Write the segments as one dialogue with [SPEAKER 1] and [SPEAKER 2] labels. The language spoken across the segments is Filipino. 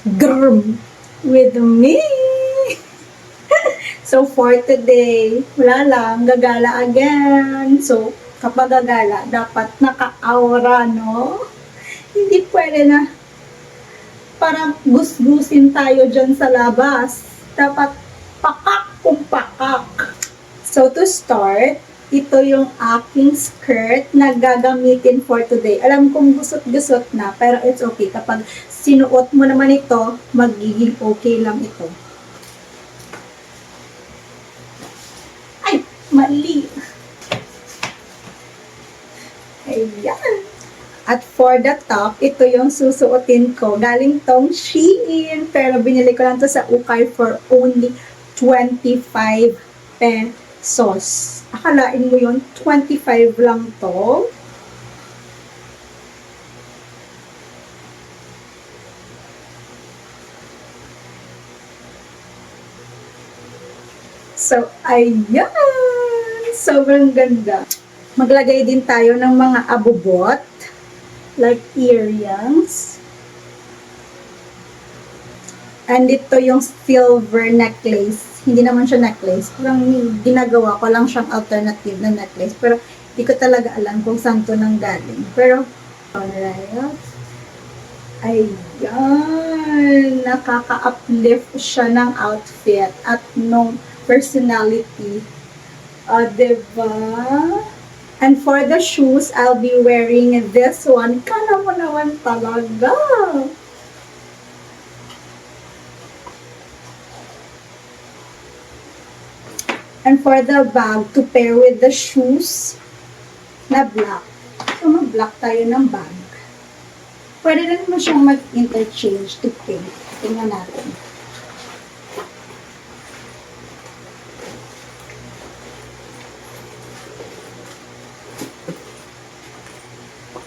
[SPEAKER 1] Grm with me. So for today, wala lang, gagala again. So kapag gagala, dapat naka-aura, no? Hindi pwede na parang gusgusin tayo dyan sa labas. Dapat pakak kung pakak. So to start, ito yung aking skirt na gagamitin for today. Alam kong gusot-gusot na, pero it's okay. Kapag sinuot mo naman ito, magiging okay lang ito. Ay, mali. Ayan. At for the top, ito yung susuotin ko. Galing tong Shein, pero binili ko lang to sa Ukay for only 25 pesos. Akalain mo yun, 25 lang to. So, ayan! Sobrang ganda. Maglagay din tayo ng mga abubot, like earrings. And ito yung silver necklace. Hindi naman siya necklace. Parang ginagawa ko lang siyang alternative na necklace. Pero hindi ko talaga alam kung saan to nang galing. Pero, alright. Ayan. Nakaka-uplift siya ng outfit at nung personality. Diba? And for the shoes, I'll be wearing this one. Kala mo naman talaga. And for the bag, to pair with the shoes na black. So, mag-black tayo ng bag. Pwede rin mo siyang mag-interchange to pink. Tingnan natin.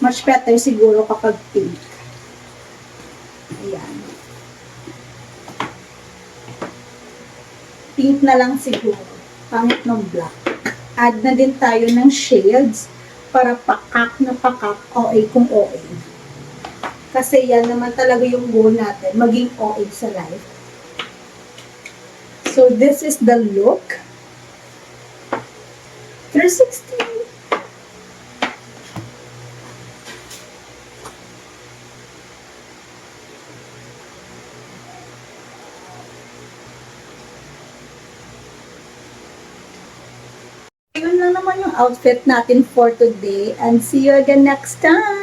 [SPEAKER 1] Much better siguro kapag pink. Ayan. Pink na lang siguro. Pangit ng black. Add na din tayo ng shades para pakak na pakak OA kung OA. Kasi yan naman talaga yung goal natin, maging OA sa life. So this is the look. 360. Yun lang naman yung outfit natin for today and see you again next time.